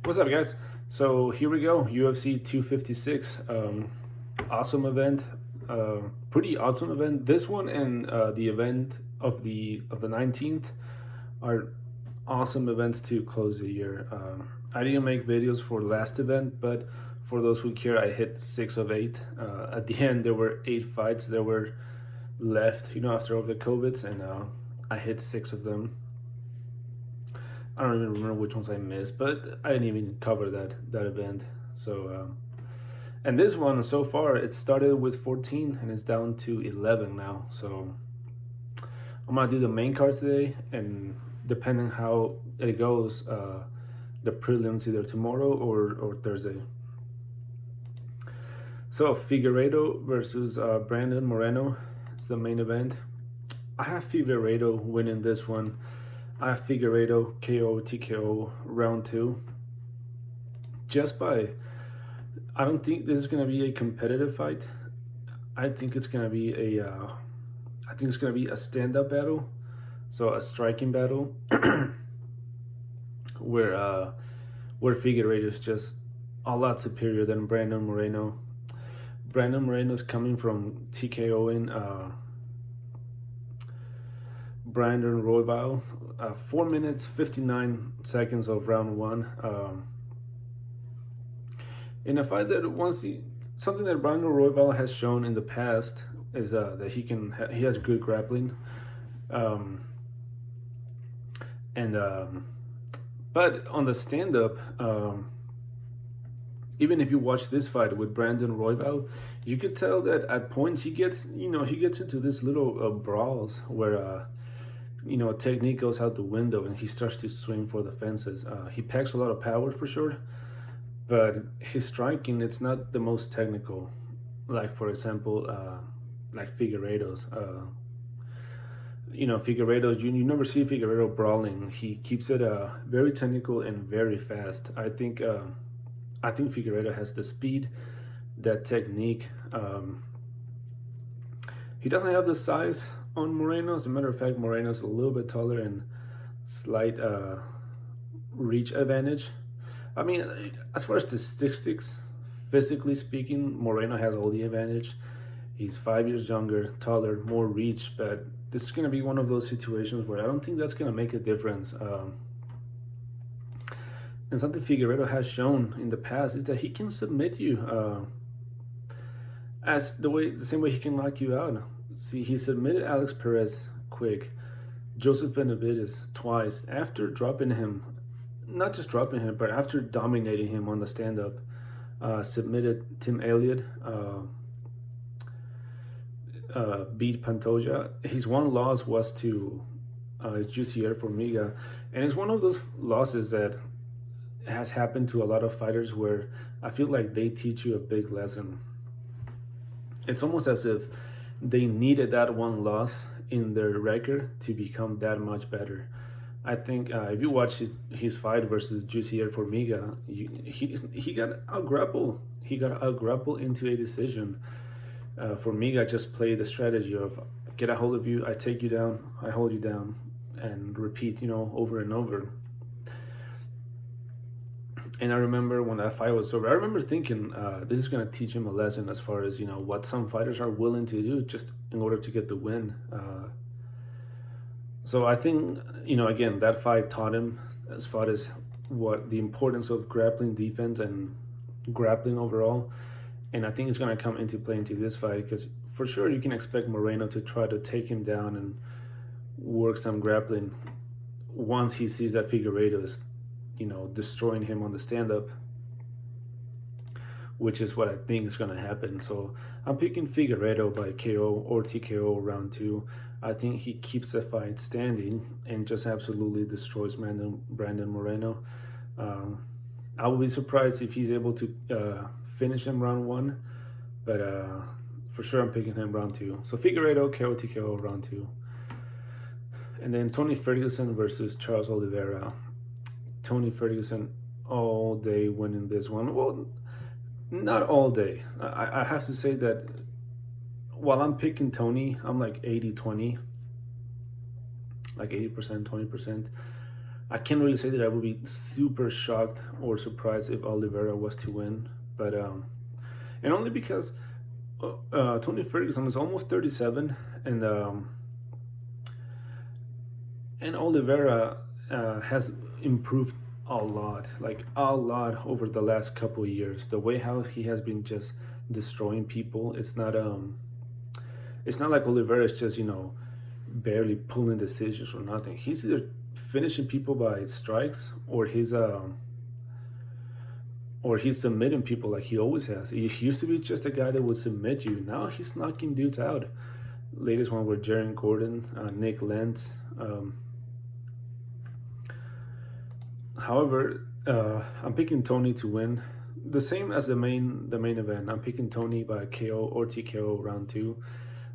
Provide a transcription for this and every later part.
What's up, guys? So here we go, UFC 256. Awesome event, pretty awesome event. This one and the event of the 19th are awesome events to close the year. I didn't make videos for the last event, but for those who care, I hit 6 of 8. At the end, there were 8 fights that were left, after all the COVIDs, and I hit 6 of them. I don't even remember which ones I missed, but I didn't even cover that event. So, and this one so far, it started with 14 and it's down to 11 now. So I'm gonna do the main card today, and depending how it goes, the prelims either tomorrow or Thursday. So Figueiredo versus Brandon Moreno. It's the main event. I have Figueiredo winning this one. I have Figueiredo KO TKO round 2. Just by, I don't think this is gonna be a competitive fight. I think it's gonna be a stand-up battle, so a striking battle, where Figueiredo is just a lot superior than Brandon Moreno. Brandon Moreno is coming from TKOing Brandon Royval, 4 minutes 59 seconds of round 1. In a fight that something that Brandon Royval has shown in the past is that he has good grappling, but on the stand up, even if you watch this fight with Brandon Royval, you could tell that at points he gets into this little brawls where technique goes out the window and he starts to swing for the fences. He packs a lot of power for sure, but his striking, it's not the most technical. Like, for example, like Figueiredo's. Figueiredo's, you never see Figueiredo brawling. He keeps it very technical and very fast. I think Figueiredo has the speed, that technique. He doesn't have the size on Moreno. As a matter of fact, Moreno's a little bit taller and slight reach advantage. I mean, as far as the statistics, physically speaking, Moreno has all the advantage. He's 5 years younger, taller, more reach, but this is going to be one of those situations where I don't think that's going to make a difference. And something Figueiredo has shown in the past is that he can submit you, the same way he can knock you out. See, he submitted Alex Perez quick, Joseph Benavides twice after dropping him, not just dropping him, but after dominating him on the stand-up. Submitted Tim Elliott, beat Pantoja. His one loss was to Jussier Formiga, and it's one of those losses that has happened to a lot of fighters where I feel like they teach you a big lesson. It's almost as if they needed that one loss in their record to become that much better. I think if you watch his fight versus Jussier Formiga, he got out-grappled. He got out-grappled into a decision. Formiga just played the strategy of get a hold of you, I take you down, I hold you down, and repeat, over and over. And I remember when that fight was over, I remember thinking, this is going to teach him a lesson as far as, what some fighters are willing to do just in order to get the win. So I think, again, that fight taught him as far as what the importance of grappling defense and grappling overall. And I think it's going to come into play into this fight because for sure you can expect Moreno to try to take him down and work some grappling once he sees that Figueiredo is destroying him on the stand-up, which is what I think is going to happen. So I'm picking Figueiredo by KO or TKO round 2. I think he keeps the fight standing and just absolutely destroys Brandon Moreno. I would be surprised if he's able to finish him round 1, but for sure I'm picking him round 2. So Figueiredo, KO TKO round 2. And then Tony Ferguson versus Charles Oliveira. Tony Ferguson all day winning this one. Well, not all day. I have to say that while I'm picking Tony, I'm like 80-20, like 80%, 20%. I can't really say that I would be super shocked or surprised if Oliveira was to win, but and only because Tony Ferguson is almost 37, and Oliveira has improved a lot, like a lot over the last couple of years. The way how he has been just destroying people, it's not like Oliveira is just barely pulling decisions or nothing. He's either finishing people by strikes or he's submitting people like he always has. He used to be just a guy that would submit you. Now he's knocking dudes out. Latest one with Jaron Gordon, Nick Lentz. However, I'm picking Tony to win. The same as the main event. I'm picking Tony by KO or TKO round 2.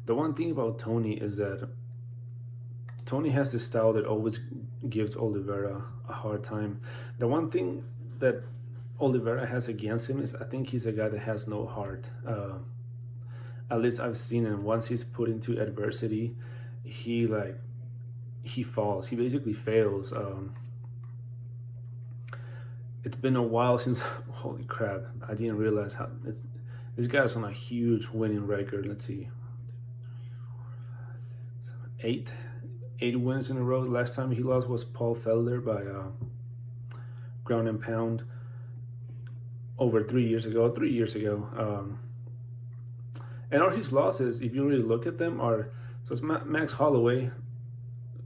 The one thing about Tony is that Tony has this style that always gives Oliveira a hard time. The one thing that Oliveira has against him is I think he's a guy that has no heart. At least I've seen him. Once he's put into adversity, he falls. He basically fails. It's been a while since. Holy crap! I didn't realize how this guy's on a huge winning record. Let's see, 8 wins in a row. Last time he lost was Paul Felder by ground and pound over 3 years ago. And all his losses, if you really look at them, it's Max Holloway.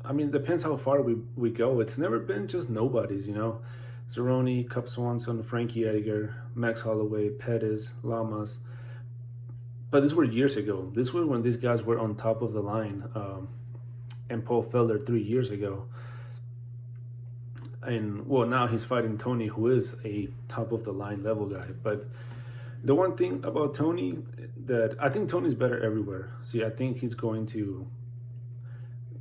I mean, it depends how far we go. It's never been just nobodies, Cerrone, Cub Swanson, Frankie Edgar, Max Holloway, Pettis, Lamas. But these were years ago. This was when these guys were on top of the line. And Paul Felder 3 years ago. And, well, now he's fighting Tony, who is a top-of-the-line level guy. But the one thing about Tony that I think Tony's better everywhere. See, I think he's going to,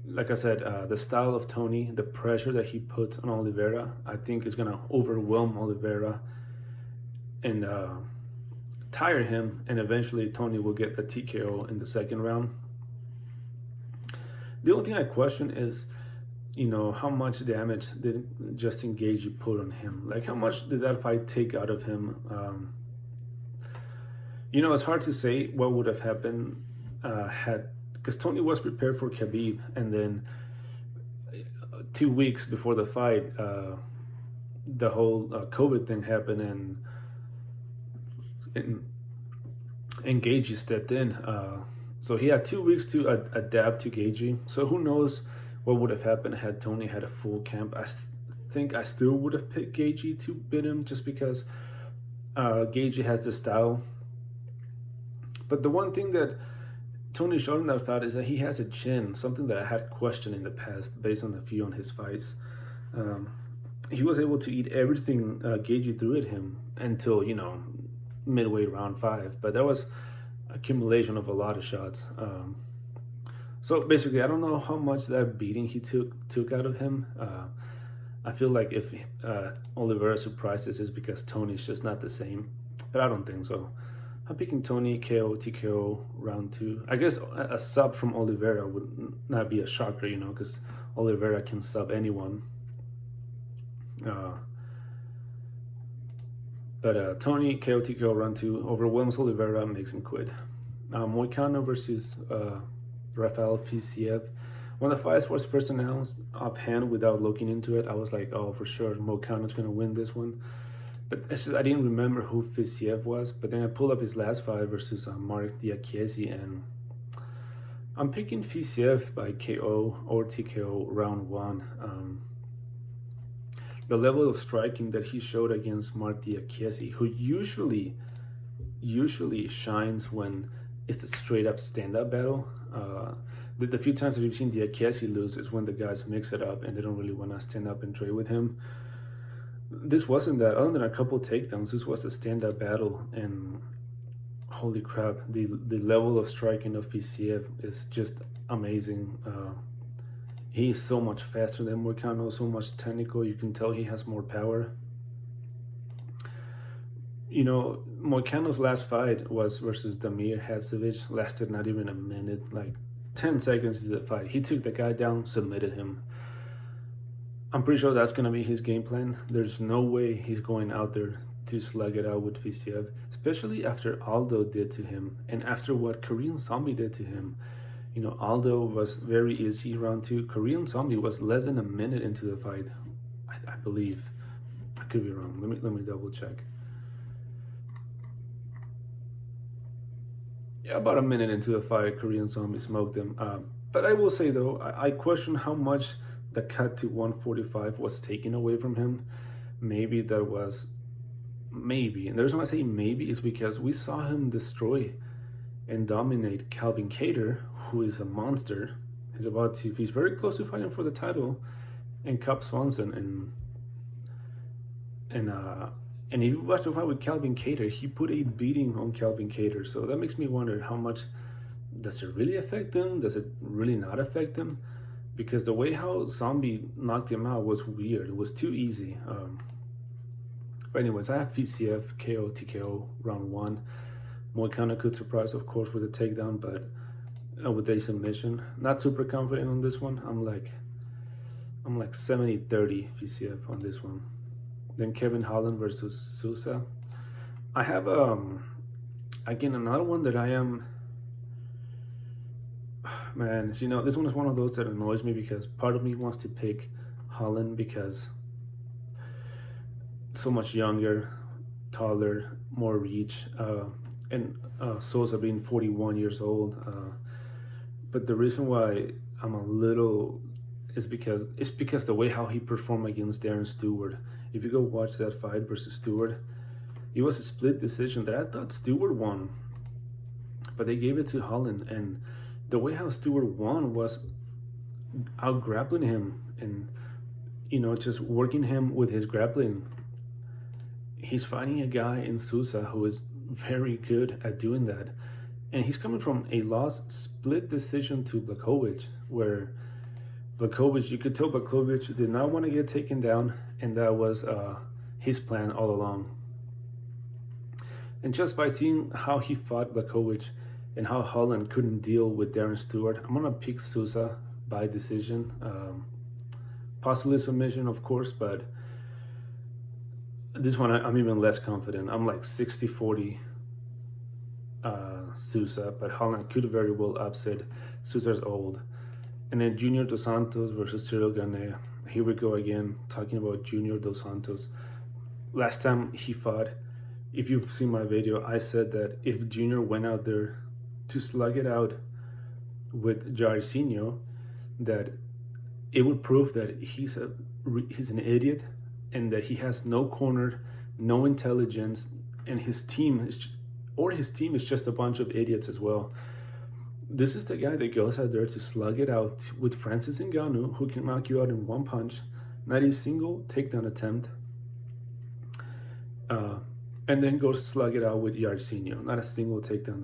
like I said, the style of Tony, the pressure that he puts on Oliveira, I think is going to overwhelm Oliveira and tire him. And eventually Tony will get the TKO in the second round. The only thing I question is, how much damage did Justin Gaethje put on him? Like, how much did that fight take out of him? It's hard to say what would have happened because Tony was prepared for Khabib, and then 2 weeks before the fight, the whole COVID thing happened, and Gaethje stepped in. So he had 2 weeks to adapt to Gaethje. So who knows what would have happened had Tony had a full camp. I think I still would have picked Gaethje to beat him just because Gaethje has the style. But the one thing that Tony showed in that fight is that he has a chin, something that I had questioned in the past based on a few on his fights. He was able to eat everything Gaethje threw at him until, midway round 5. But that was accumulation of a lot of shots. So basically, I don't know how much that beating he took out of him. I feel like if Oliveira surprises is because Tony's just not the same, but I don't think so. I'm picking Tony KO TKO round 2. I guess a sub from Oliveira would not be a shocker, because Oliveira can sub anyone. But Tony KO TKO round 2 overwhelms Oliveira, makes him quit. Moicano versus Rafael Fisiev. When the fight was first announced offhand without looking into it, I was like, oh, for sure, Moicano's going to win this one. But it's just, I didn't remember who Fisiev was. But then I pulled up his last fight versus Mark Diakiese, and I'm picking Fisiev by KO or TKO round 1. The level of striking that he showed against Mark Diakiese, who usually shines when it's a straight-up stand-up battle. The few times that we've seen Diakiese lose is when the guys mix it up and they don't really want to stand up and trade with him. This wasn't that. Other than a couple takedowns, this was a stand-up battle, and holy crap, the level of striking of Fisiev is just amazing. He's so much faster than Moicano, so much technical. You can tell he has more power. Moicano's last fight was versus Damir Hadzovic. Lasted not even a minute, like 10 seconds into the fight. He took the guy down, submitted him. I'm pretty sure that's going to be his game plan. There's no way he's going out there to slug it out with Fisiev, especially after Aldo did to him and after what Korean Zombie did to him. You know, Aldo was very easy round 2. Korean Zombie was less than a minute into the fight, I believe. I could be wrong. Let me double check. Yeah, about a minute into the fight, Korean Zombie smoked him. But I will say though, I question how much the cut to 145 was taken away from him. Maybe there was, maybe, and the reason why I say maybe is because we saw him destroy and dominate Calvin Kattar, who is a monster. He's very close to fighting for the title, and Cub Swanson, and if you watch the fight with Calvin Kattar, he put a beating on Calvin Kattar. So that makes me wonder how much does it really affect him? Does it really not affect him? Because the way how Zombie knocked him out was weird. It was too easy. But anyways, I have Fisiev KO TKO round 1. Moicano could surprise, of course, with a takedown, but with a submission. Not super confident on this one. I'm like 70-30 Fisiev on this one. Then Kevin Holland versus Souza. I have again another one that I am. Man, you know, this one is one of those that annoys me because part of me wants to pick Holland because so much younger, taller, more reach, and Souza being 41 years old. But the reason why I'm a little is because the way how he performed against Darren Stewart. If you go watch that fight versus Stewart, it was a split decision that I thought Stewart won, but they gave it to Holland, and the way how Stewart won was out grappling him and, you know, just working him with his grappling. He's fighting a guy in Souza who is very good at doing that, and he's coming from a loss split decision to Blachowicz, where Blachowicz, you could tell Blachowicz did not want to get taken down, and that was his plan all along. And just by seeing how he fought Blachowicz and how Holland couldn't deal with Darren Stewart, I'm gonna pick Souza by decision, possibly submission, of course, but this one I'm even less confident. I'm like 60-40 Souza, but Holland could very well upset. Souza's old. And then Junior Dos Santos versus Cyril Gane. Here we go again, talking about Junior Dos Santos. Last time he fought, if you've seen my video, I said that if Junior went out there to slug it out with Jairzinho, that it would prove that he's an idiot and that he has no corner, no intelligence, and his team is just a bunch of idiots as well. This is the guy that goes out there to slug it out with Francis Ngannou, who can knock you out in one punch, not a single takedown attempt, and then goes slug it out with Jairzinho, not a single takedown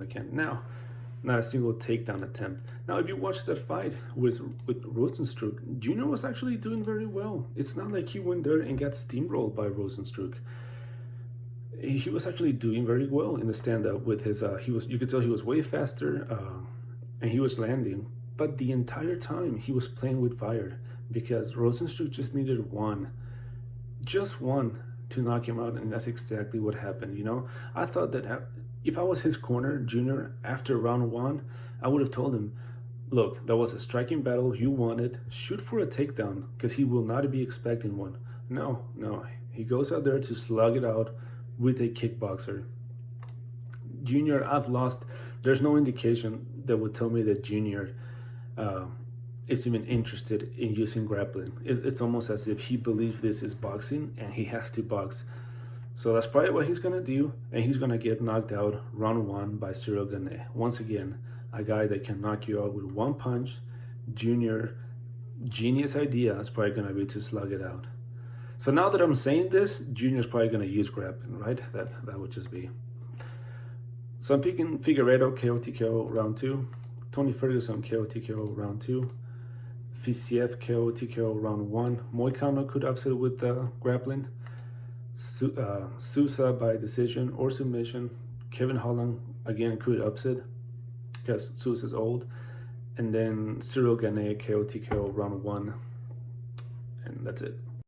not a single takedown attempt. Now, if you watch that fight with Rosenstruck, Junior was actually doing very well. It's not like he went there and got steamrolled by Rosenstruck. He was actually doing very well in the stand-up with his. You could tell he was way faster. And he was landing, but the entire time he was playing with fire because Rosenstruck just needed just one to knock him out, and that's exactly what happened. You know, I thought that if I was his corner, Junior, after round 1, I would have told him, look, that was a striking battle, you won it, shoot for a takedown because he will not be expecting one. No, he goes out there to slug it out with a kickboxer. Junior, I've lost. There's no indication that would tell me that Junior is even interested in using grappling. It's almost as if he believes this is boxing and he has to box. So that's probably what he's going to do, and he's going to get knocked out round 1 by Cyril Gane. Once again, a guy that can knock you out with one punch. Junior, genius idea is probably going to be to slug it out. So now that I'm saying this, Junior's probably going to use grappling, right? That would just be. So I'm picking Figueiredo KO TKO round 2, Tony Ferguson KO TKO round 2, Fisiev KO TKO round 1. Moicano could upset with grappling. Souza by decision or submission. Kevin Holland again could upset because Souza's old. And then Cyril Gane KO TKO round 1. and that's it.